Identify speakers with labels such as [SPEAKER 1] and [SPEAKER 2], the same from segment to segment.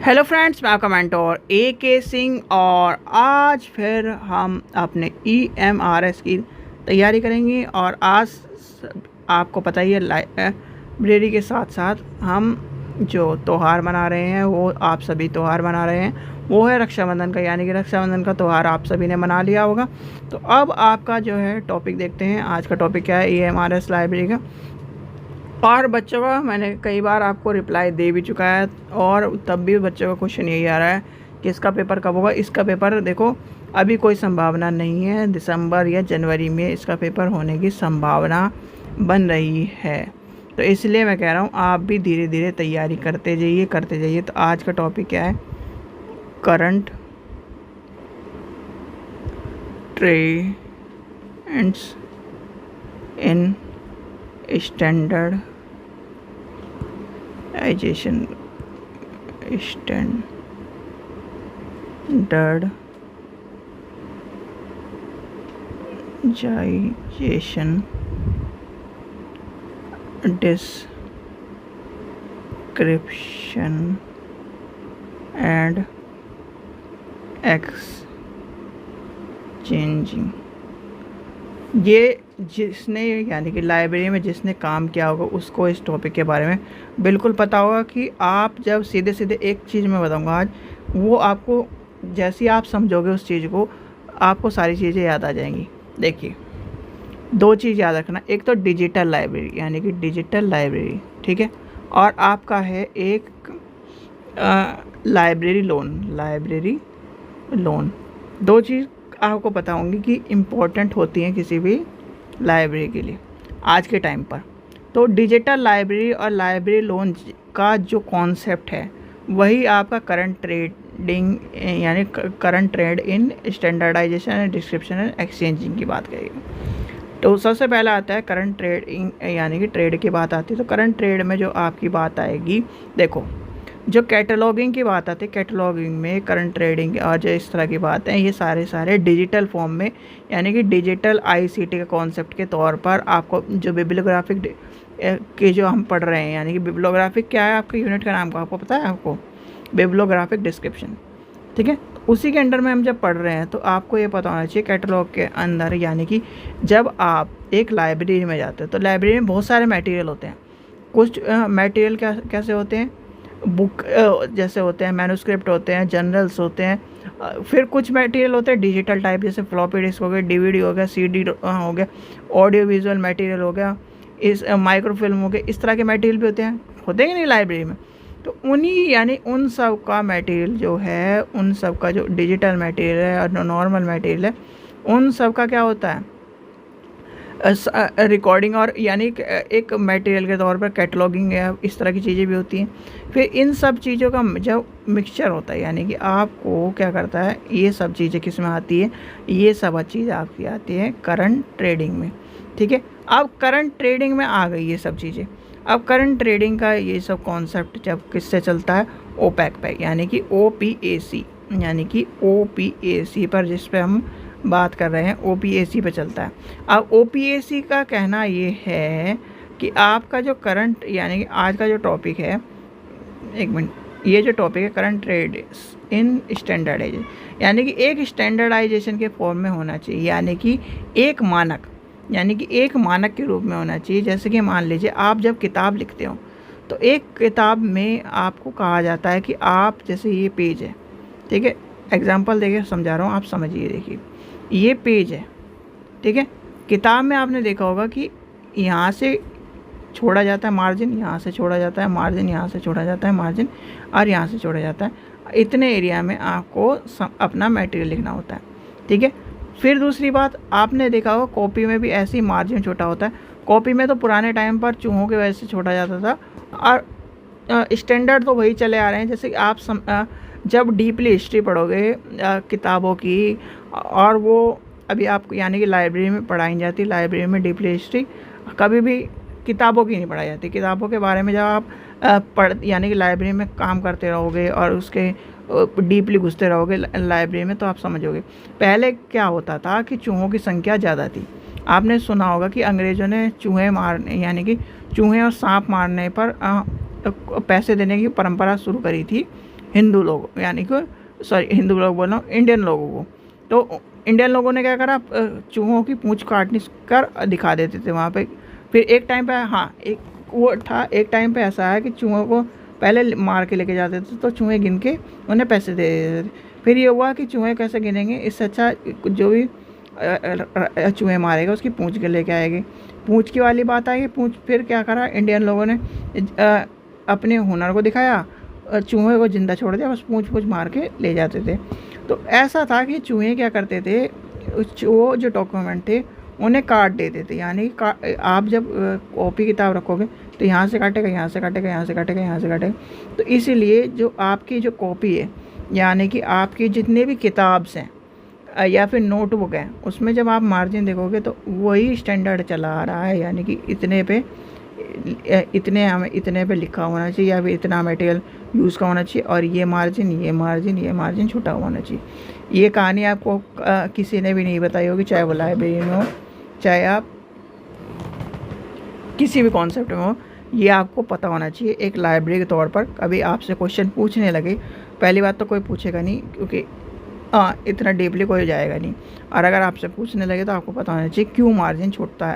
[SPEAKER 1] Hello friends, मैं आपका mentor AK Singh और आज फिर हम अपने EMRS की तैयारी करेंगे। और आज आपको पता ही है, लाइब्रेरी के साथ साथ हम जो त्यौहार मना रहे हैं वो आप सभी त्यौहार मना रहे हैं, वो है रक्षाबंधन का। यानी कि रक्षाबंधन का त्यौहार आप सभी ने मना लिया होगा। तो अब आपका जो है टॉपिक देखते हैं। आज का टॉपिक क्या है? EMRS लाइब्रेरी का। और बच्चों का मैंने कई बार आपको रिप्लाई दे भी चुका है और तब भी बच्चों का क्वेश्चन यही आ रहा है कि इसका पेपर कब होगा। इसका पेपर देखो, अभी कोई संभावना नहीं है, दिसंबर या जनवरी में इसका पेपर होने की संभावना बन रही है। तो इसलिए मैं कह रहा हूँ आप भी धीरे धीरे तैयारी करते जाइए। तो आज का टॉपिक क्या है? Current trends in standardization description and exchanging. ये जिसने यानी कि लाइब्रेरी में जिसने काम किया होगा उसको इस टॉपिक के बारे में बिल्कुल पता होगा कि आप जब सीधे सीधे एक चीज़ मैं बताऊंगा आज, वो आपको जैसे ही आप समझोगे उस चीज़ को, आपको सारी चीज़ें याद आ जाएंगी। देखिए, दो चीज़ याद रखना। एक तो डिजिटल लाइब्रेरी यानी कि डिजिटल लाइब्रेरी, ठीक है। और आपका है एक लाइब्रेरी लोन। दो चीज़ आपको पता होंगी कि इम्पोर्टेंट होती हैं किसी भी लाइब्रेरी के लिए आज के टाइम पर। तो डिजिटल लाइब्रेरी और लाइब्रेरी लोन का जो कॉन्सेप्ट है वही आपका करंट ट्रेडिंग यानी current trade in standardization and description and exchanging की बात करेगी। तो सबसे पहला आता है करंट ट्रेडिंग यानी कि ट्रेड की बात आती है। तो करंट ट्रेड में जो आपकी बात आएगी, देखो, जो कैटलॉगिंग की बात आती है, कैटलॉगिंग में करंट ट्रेडिंग और जो इस तरह की बातें हैं, ये सारे डिजिटल फॉर्म में यानी कि डिजिटल ICT के कॉन्सेप्ट के तौर पर आपको जो बिब्लियोग्राफिक के जो हम पढ़ रहे हैं, यानी कि बिब्लियोग्राफिक क्या है, आपके यूनिट का नाम का आपको पता है? आपको बिब्लियोग्राफिक डिस्क्रिप्शन, ठीक है। उसी के अंडर में हम जब पढ़ रहे हैं तो आपको ये पता होना चाहिए कैटलॉग के अंदर, यानी कि जब आप एक लाइब्रेरी में जाते हो तो लाइब्रेरी में बहुत सारे मटेरियल होते हैं। कुछ मटेरियल कैसे होते हैं? बुक जैसे होते हैं, मैन्युस्क्रिप्ट होते हैं, जर्नल्स होते हैं। फिर कुछ मटेरियल होते हैं डिजिटल टाइप, जैसे फ्लॉपी डिस्क हो गया, DVD हो गया, CD हो गया, ऑडियो विजुअल मटेरियल हो गया, इस माइक्रोफिल्म हो गया। इस तरह के मटेरियल भी होते हैं कि नहीं लाइब्रेरी में। तो उन्हीं यानी उन सब का मटेरियल जो है, उन सब का जो डिजिटल मटेरियल है और नॉर्मल मटेरियल है, उन सब का क्या होता है? रिकॉर्डिंग और यानी एक मटेरियल के तौर पर कैटलॉगिंग है, इस तरह की चीज़ें भी होती हैं। फिर इन सब चीज़ों का जब मिक्सचर होता है, यानी कि आपको क्या करता है, ये सब चीज़ें किस में आती है? ये सब चीज़ें आपकी आती है करंट ट्रेडिंग में, ठीक है। अब करंट ट्रेडिंग में आ गई ये सब चीज़ें। अब करंट ट्रेडिंग का ये सब कॉन्सेप्ट जब किससे चलता है? OPEC पे, यानी कि OPAC पर, जिस पे हम बात कर रहे हैं, OPAC पे चलता है। अब OPAC का कहना ये है कि आपका जो करंट यानी कि आज का जो टॉपिक है, एक मिनट, ये जो टॉपिक है करंट ट्रेड इन स्टैंडर्डाइजेशन, यानी कि एक स्टैंडर्डाइजेशन के फॉर्म में होना चाहिए, यानी कि एक मानक के रूप में होना चाहिए। जैसे कि मान लीजिए आप जब किताब लिखते हो तो एक किताब में आपको कहा जाता है कि आप, जैसे ये पेज है, ठीक है, एग्जाम्पल देके समझा रहा हूँ, आप समझिए। देखिए, ये पेज है, ठीक है। किताब में आपने देखा होगा कि यहाँ से छोड़ा जाता है मार्जिन, यहाँ से छोड़ा जाता है मार्जिन, यहाँ से छोड़ा जाता है मार्जिन, और यहाँ से छोड़ा जाता है। इतने एरिया में आपको अपना मटेरियल लिखना होता है, ठीक है। फिर दूसरी बात, आपने देखा होगा कॉपी में भी ऐसे ही मार्जिन छोटा होता है। कॉपी में तो पुराने टाइम पर चूहों की वजह से छोड़ा जाता था, और स्टैंडर्ड तो वही चले आ रहे हैं। जैसे आप जब डीपली हिस्ट्री पढ़ोगे किताबों की, और वो अभी आपको यानी कि लाइब्रेरी में पढ़ाई जाती है, लाइब्रेरी में डीपली हिस्ट्री कभी भी किताबों की नहीं पढ़ाई जाती। किताबों के बारे में जब आप यानी कि लाइब्रेरी में काम करते रहोगे और उसके डीपली घुसते रहोगे लाइब्रेरी में, तो आप समझोगे। पहले क्या होता था कि चूहों की संख्या ज़्यादा थी। आपने सुना होगा कि अंग्रेज़ों ने चूहे मारने यानी कि चूहे और सांप मारने पर पैसे देने की परंपरा शुरू करी थी। हिंदू लोग यानी कि हिंदू लोग बोल रहा हूँ, इंडियन लोगों को। तो इंडियन लोगों ने क्या करा, चूहों की पूंछ काटने कर दिखा देते थे वहाँ पे। फिर एक टाइम पे, हाँ एक वो था, एक टाइम पे ऐसा है कि चूहों को पहले मार के लेके जाते थे तो चूहे गिन के उन्हें पैसे दे देते थे। फिर ये हुआ कि चूहे कैसे गिनेंगे, इससे अच्छा जो भी चूहे मारेगा उसकी पूंछ के लेके आएगी। पूंछ की वाली बात आई, पूंछ फिर क्या करा इंडियन लोगों ने, अपने हुनर को दिखाया, चूहे को जिंदा छोड़ दिया, बस पूंछ पूंछ मार के ले जाते थे। तो ऐसा था कि चूहे क्या करते थे, वो जो डॉक्यूमेंट थे उन्हें काट देते थे। यानी आप जब कॉपी किताब रखोगे तो यहाँ से काटेगा, यहाँ से काटेगा, यहाँ से काटेगा, यहाँ से काटेगा। तो इसीलिए जो आपकी जो कॉपी है, यानी कि आपकी जितने भी किताब हैं या फिर नोटबुक है, उसमें जब आप मार्जिन देखोगे तो वही स्टैंडर्ड चला आ रहा है। यानी कि इतने पे हमें इतने पे लिखा होना चाहिए या फिर इतना मटेरियल यूज़ का होना चाहिए, और ये मार्जिन छूटा होना चाहिए। ये कहानी आपको किसी ने भी नहीं बताई होगी, चाहे वो लाइब्रेरी में हो, चाहे आप किसी भी कॉन्सेप्ट में हो, ये आपको पता होना चाहिए। एक लाइब्रेरी के तौर पर कभी आपसे क्वेश्चन पूछने लगे, पहली बात तो कोई पूछेगा नहीं, क्योंकि इतना डीपली कोई जाएगा नहीं। और अगर आपसे पूछने लगे तो आपको पता होना चाहिए क्यों मार्जिन छूटता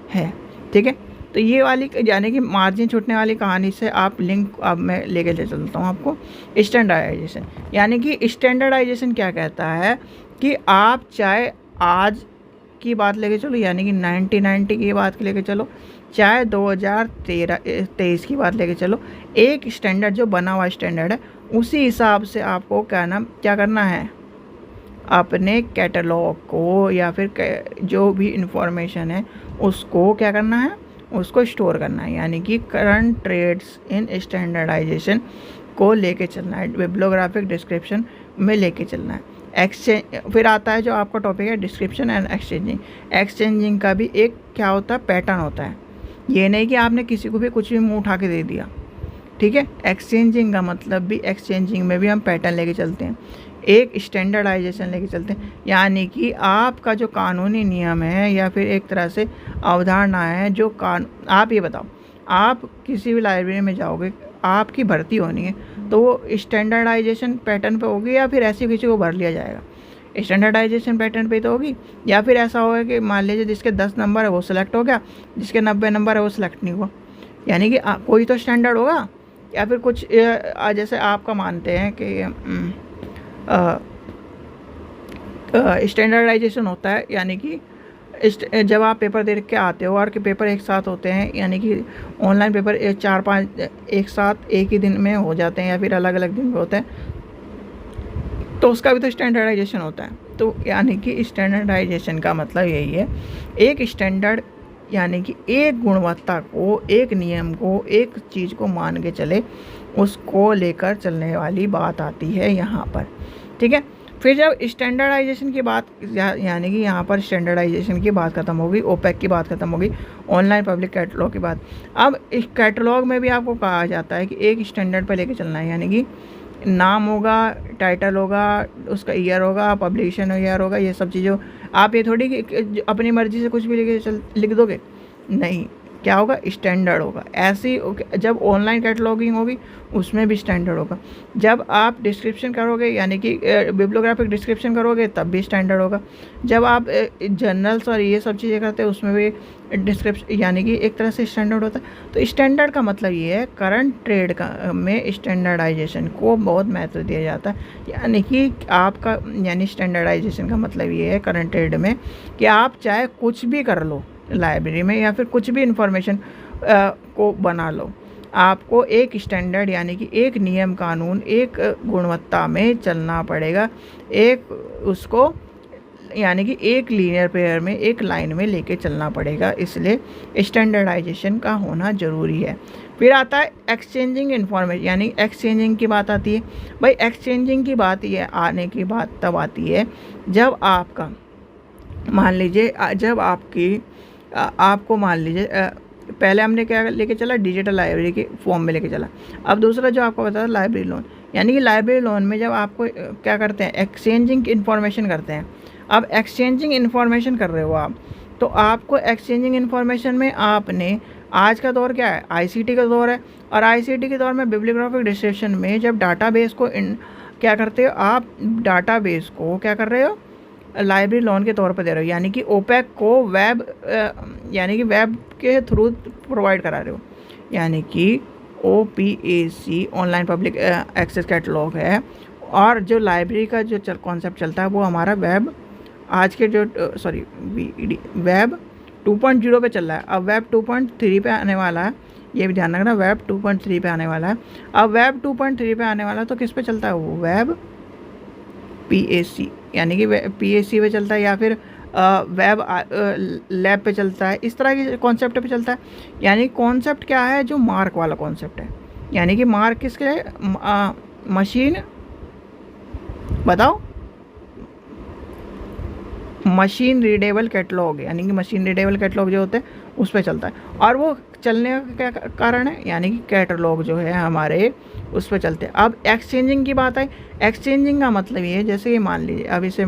[SPEAKER 1] है। ठीक है, तो ये वाली यानी कि मार्जिन छूटने वाली कहानी से आप लिंक अब मैं लेके चलता हूँ आपको। स्टैंडर्डाइजेशन, यानी कि स्टैंडर्डाइजेशन क्या कहता है कि आप चाहे आज की बात लेके चलो, यानी कि 1990 की बात लेके चलो, चाहे 2023 की बात लेके चलो, एक स्टैंडर्ड जो बना हुआ स्टैंडर्ड है उसी हिसाब से आपको क्या करना है, अपने कैटलॉग को या फिर जो भी इंफॉर्मेशन है उसको क्या करना है, उसको स्टोर करना है। यानी कि करंट ट्रेड्स इन स्टैंडर्डाइजेशन को लेके चलना है, बिब्लियोग्राफिक डिस्क्रिप्शन में लेके चलना है। एक्सचेंज फिर आता है जो आपका टॉपिक है डिस्क्रिप्शन एंड एक्सचेंजिंग। एक्सचेंजिंग का भी एक क्या होता है, पैटर्न होता है। ये नहीं कि आपने किसी को भी कुछ भी मुंह उठा के दे दिया। ठीक है, एक्सचेंजिंग का मतलब भी, एक्सचेंजिंग में भी हम पैटर्न लेके चलते हैं, एक स्टैंडर्डाइजेशन लेके चलते हैं। यानी कि आपका जो कानूनी नियम है या फिर एक तरह से अवधारणा है जो आप ये बताओ, आप किसी भी लाइब्रेरी में जाओगे, आपकी भर्ती होनी है तो वो स्टैंडर्डाइजेशन पैटर्न पे होगी या फिर ऐसे किसी को भर लिया जाएगा, स्टैंडर्डाइजेशन पैटर्न पे तो होगी। या फिर ऐसा होगा कि मान लीजिए जिसके 10 नंबर है वो सिलेक्ट हो गया, जिसके 90 नंबर है वो सिलेक्ट नहीं हुआ। यानी कि कोई तो स्टैंडर्ड होगा। या फिर कुछ जैसे आपका मानते हैं कि स्टैंडर्डाइजेशन होता है, यानी कि जब आप पेपर दे के आते हो और कि पेपर एक साथ होते हैं, यानी कि ऑनलाइन पेपर 4-5 एक साथ एक ही दिन में हो जाते हैं या फिर अलग अलग दिन में होते हैं, तो उसका भी तो स्टैंडर्डाइजेशन होता है। तो यानी कि स्टैंडर्डाइजेशन का मतलब यही है, एक स्टैंडर्ड यानी कि एक गुणवत्ता को, एक नियम को, एक चीज़ को मान के चले, उसको लेकर चलने वाली बात आती है यहाँ पर। ठीक है, फिर जब स्टैंडर्डाइजेशन की बात, यानी कि यहाँ पर स्टैंडर्डाइजेशन की बात खत्म होगी, ओपेक की बात खत्म होगी, ऑनलाइन पब्लिक कैटलॉग की बात। अब इस कैटलॉग में भी आपको कहा जाता है कि एक स्टैंडर्ड पर लेके चलना है, यानी कि नाम होगा, टाइटल होगा, उसका ईयर होगा, पब्लिकेशन ईयर होगा, ये सब चीज़ें। आप ये थोड़ी कि अपनी मर्ज़ी से कुछ भी लिख दोगे, नहीं, क्या होगा, स्टैंडर्ड होगा। ऐसी जब ऑनलाइन कैटलॉगिंग होगी उसमें भी स्टैंडर्ड होगा। जब आप डिस्क्रिप्शन करोगे, यानी कि बिब्लियोग्राफिक डिस्क्रिप्शन करोगे, तब भी स्टैंडर्ड होगा। जब आप जर्नल्स और ये सब चीज़ें करते हैं उसमें भी डिस्क्रिप्शन, यानी कि एक तरह से स्टैंडर्ड होता है। तो स्टैंडर्ड का मतलब ये है, करंट ट्रेड का में स्टैंडर्डाइजेशन को बहुत महत्व दिया जाता है। यानी कि आपका, यानी स्टैंडर्डाइजेशन का मतलब ये है करंट ट्रेड में कि आप चाहे कुछ भी कर लो लाइब्रेरी में या फिर कुछ भी इंफॉर्मेशन को बना लो, आपको एक स्टैंडर्ड यानी कि एक नियम कानून, एक गुणवत्ता में चलना पड़ेगा, एक उसको यानी कि एक लीनियर पेयर में, एक लाइन में लेके चलना पड़ेगा। इसलिए स्टैंडर्डाइजेशन का होना ज़रूरी है। फिर आता है एक्सचेंजिंग इन्फॉर्मेशन, यानी एक्सचेंजिंग की बात आती है। भाई एक्सचेंजिंग की बात ये आने की बात तब आती है जब आपका, मान लीजिए जब आपको मान लीजिए पहले हमने क्या लेके चला, डिजिटल लाइब्रेरी के फॉर्म में लेके चला। अब दूसरा जो आपको बताया लाइब्रेरी लोन, यानी कि लाइब्रेरी लोन में जब आपको क्या करते हैं, एक्सचेंजिंग इन्फॉर्मेशन करते हैं। अब एक्सचेंजिंग इन्फॉर्मेशन कर रहे हो आप, तो आपको एक्सचेंजिंग इन्फॉर्मेशन में आपने आज का दौर क्या है, आईसीटी का दौर है। और आईसीटी के दौर में बिब्लियोग्राफिक डिस्क्रिप्शन में जब डाटाबेस को क्या करते हो आप, डाटाबेस को क्या कर रहे हो, लाइब्रेरी लोन के तौर पर दे रहे हो, यानी कि ओपेक को वेब यानी कि वेब के थ्रू प्रोवाइड करा रहे हो। यानी कि OPAC online public access catalogue है। और जो लाइब्रेरी का जो कॉन्सेप्ट चलता है वो हमारा वेब, आज के जो वेब 2.0 पे चल रहा है। अब वेब 2.3 पे आने वाला है, ये भी ध्यान रखना, वेब 2.3 पे आने वाला है। अब वेब 2.3 पे आने वाला है तो किस पे चलता है वो, वेब PAC, यानी कि PAC पे चलता है, या फिर वेब लैब पे चलता है, इस तरह के कॉन्सेप्ट पे चलता है। यानी कॉन्सेप्ट क्या है, जो मार्क वाला कॉन्सेप्ट है। यानी कि मार्क किसके लिए, मशीन, बताओ, मशीन रीडेबल कैटलॉग, यानी कि मशीन रीडेबल कैटलॉग जो होते हैं उस पर चलता है। और वो चलने का क्या कारण है, यानी कि कैटलॉग जो है हमारे उस पर चलते हैं। अब एक्सचेंजिंग की बात है, एक्सचेंजिंग का मतलब ये है, जैसे कि मान लीजिए अब इसे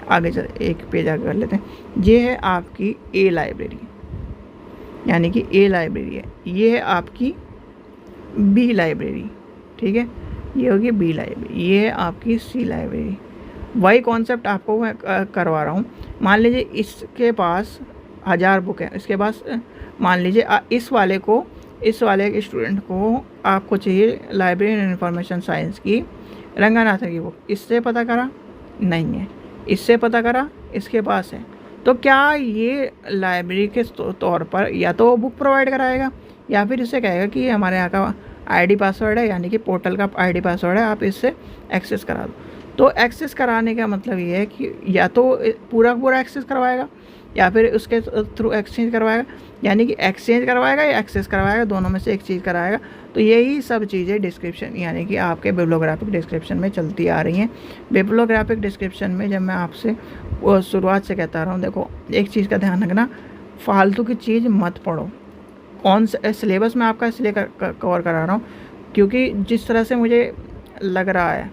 [SPEAKER 1] आगे चल एक पेज आगे कर लेते हैं। ये है आपकी A लाइब्रेरी, यानी कि A लाइब्रेरी है। ये है आपकी B लाइब्रेरी, ठीक है, ये होगी B लाइब्रेरी। ये है आपकी C लाइब्रेरी। वही कॉन्सेप्ट आपको मैं करवा रहा हूँ। मान लीजिए इसके पास 1000 बुक है, इसके पास मान लीजिए इस वाले स्टूडेंट को आपको चाहिए लाइब्रेरी एंड इंफॉर्मेशन साइंस की रंगनाथन की बुक। इससे पता करा, नहीं है, इससे पता करा, इसके पास है। तो क्या ये लाइब्रेरी के तौर पर या तो वो बुक प्रोवाइड कराएगा, या फिर इससे कहेगा कि हमारे यहाँ का ID पासवर्ड है, यानी कि पोर्टल का ID पासवर्ड है, आप इससे एक्सेस करा दो। तो एक्सेस कराने का मतलब ये है कि या तो पूरा एक्सेस करवाएगा, या फिर उसके थ्रू एक्सचेंज करवाएगा। यानी कि एक्सचेंज करवाएगा या एक्सेस करवाएगा, दोनों में से एक चीज़ कराएगा। तो यही सब चीज़ें डिस्क्रिप्शन, यानी कि आपके बिब्लियोग्राफिक डिस्क्रिप्शन में चलती आ रही हैं। बिब्लियोग्राफिक डिस्क्रिप्शन में जब मैं आपसे शुरुआत से कहता रहा हूँ, देखो एक चीज़ का ध्यान रखना, फालतू की चीज़ मत पढ़ो। कौन सा सिलेबस में आपका इसलिए कवर करा रहा हूँ क्योंकि जिस तरह से मुझे लग रहा है,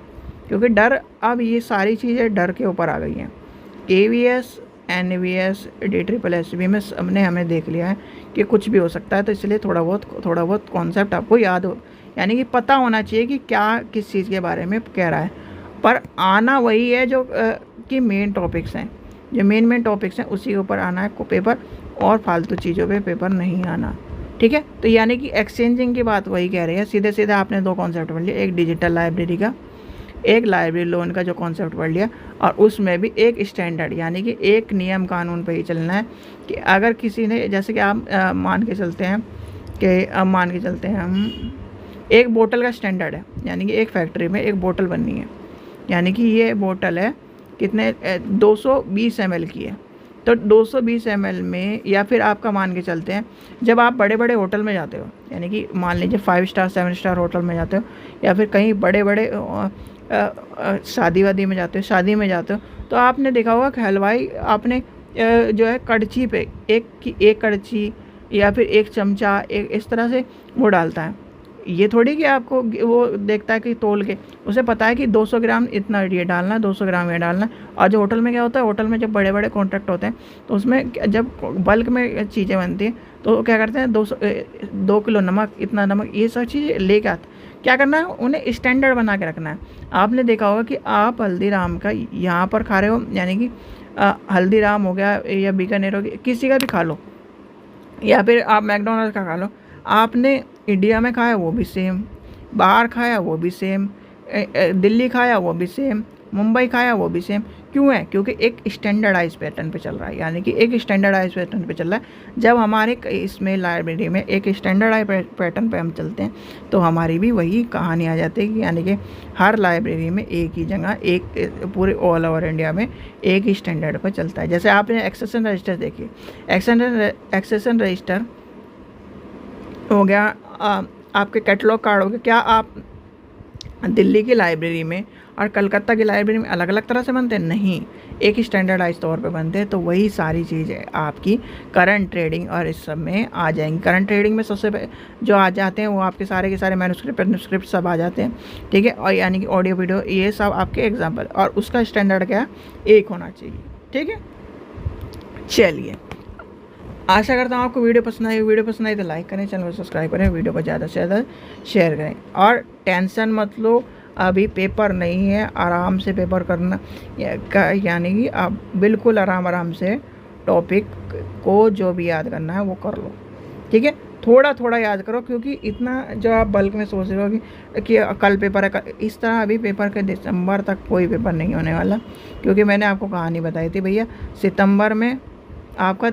[SPEAKER 1] क्योंकि डर, अब ये सारी चीज़ें डर के ऊपर आ गई हैं। KVS, NVS, DSSS में सबने हमें देख लिया है कि कुछ भी हो सकता है। तो इसलिए थोड़ा बहुत कॉन्सेप्ट आपको याद हो, यानी कि पता होना चाहिए कि क्या किस चीज़ के बारे में कह रहा है। पर आना वही है जो कि मेन टॉपिक्स हैं, जो मेन टॉपिक्स हैं उसी के ऊपर आना है पेपर, और फालतू चीज़ों पे पेपर नहीं आना, ठीक है। तो यानी कि एक्सचेंजिंग की बात वही कह रही है। सीधे आपने दो कॉन्सेप्ट पढ़ लिया, एक डिजिटल लाइब्रेरी का, एक लाइब्रेरी लोन का जो कॉन्सेप्ट पढ़ लिया, और उसमें भी एक स्टैंडर्ड, यानी कि एक नियम कानून पे ही चलना है। कि अगर किसी ने, जैसे कि आप मान के चलते हैं हम, एक बोतल का स्टैंडर्ड है, यानी कि एक फैक्ट्री में एक बोतल बननी है, यानी कि ये बोतल है कितने 220 ml की है। तो 220 ml में, या फिर आपका मान के चलते हैं जब आप बड़े बड़े होटल में जाते हो, यानी कि मान लीजिए 5 स्टार 7 स्टार होटल में जाते हो, या फिर कहीं बड़े शादी में जाते हो, तो आपने देखा होगा कि हलवाई आपने जो है कड़छी पे एक कड़छी या फिर एक चमचा एक इस तरह से वो डालता है। ये थोड़ी कि आपको वो देखता है कि तोल के, उसे पता है कि 200 ग्राम इतना ये डालना है, 200 ग्राम ये डालना है। और जो होटल में क्या होता है, होटल में जब बड़े बड़े कॉन्ट्रैक्ट होते हैं तो उसमें जब बल्क में चीज़ें बनती हैं तो क्या करते हैं, 2 किलो नमक, इतना नमक, ये सब चीज़ें लेके आते। क्या करना है, उन्हें स्टैंडर्ड बना के रखना है। आपने देखा होगा कि आप हल्दीराम का यहाँ पर खा रहे हो, यानी कि हल्दीराम हो गया या बीकानेर हो गया, किसी का भी खा लो, या फिर आप मैकडोनल्ड का खा लो, आपने इंडिया में खाया वो भी सेम, बाहर खाया वो भी सेम, दिल्ली खाया वो भी सेम, मुंबई खाया वो भी सेम। क्यों है, क्योंकि एक स्टैंडर्डाइज पैटर्न पे चल रहा है, यानी कि एक स्टैंडर्डाइज पैटर्न पे चल रहा है। जब हमारे इसमें लाइब्रेरी में एक स्टैंडर्डाइज पैटर्न पे हम चलते हैं तो हमारी भी वही कहानी आ जाती है कि यानी कि हर लाइब्रेरी में एक ही जगह, एक पूरे ऑल ओवर इंडिया में एक ही स्टैंडर्ड पर चलता है। जैसे आपने एक्सेशन रजिस्टर देखिए, एक्सेशन रजिस्टर हो गया, आपके कैटलॉग कार्ड हो गया। क्या आप दिल्ली की लाइब्रेरी में और कलकत्ता की लाइब्रेरी में अलग अलग तरह से बनते हैं? नहीं, एक ही स्टैंडर्डाइज तौर पे बनते हैं। तो वही सारी चीज़ें आपकी करंट ट्रेडिंग और इस सब में आ जाएंगी। करंट ट्रेडिंग में सबसे जो आ जाते हैं वो आपके सारे के सारे मैन्युस्क्रिप्ट सब आ जाते हैं, ठीक है। और यानी कि ऑडियो वीडियो ये सब आपके एग्जाम्पल, और उसका स्टैंडर्ड क्या एक होना चाहिए, ठीक है। चलिए आशा करता हूँ आपको वीडियो पसंद आई तो लाइक करें, चैनल को सब्सक्राइब करें, वीडियो को ज़्यादा से ज़्यादा शेयर करें। और टेंशन मत लो, अभी पेपर नहीं है, आराम से पेपर करना, यानी कि आप बिल्कुल आराम से टॉपिक को जो भी याद करना है वो कर लो, ठीक है। थोड़ा थोड़ा याद करो, क्योंकि इतना जो आप बल्क में सोच रहे हो कि कल पेपर है, इस तरह अभी पेपर के दिसंबर तक कोई पेपर नहीं होने वाला, क्योंकि मैंने आपको कहानी बताई थी भैया, सितंबर में आपका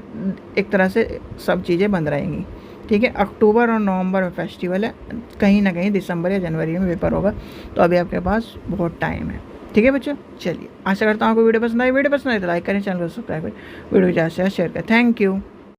[SPEAKER 1] एक तरह से सब चीज़ें बंद रहेंगी, ठीक है। अक्टूबर और नवंबर में फेस्टिवल है, कहीं ना कहीं दिसंबर या जनवरी में पेपर होगा, तो अभी आपके पास बहुत टाइम है, ठीक है बच्चों। चलिए, आशा करता हूँ आपको वीडियो पसंद आई तो लाइक करें, चैनल को सब्सक्राइब करें, वीडियो को ज़्यादा से ज़्यादा शेयर करें। Thank you.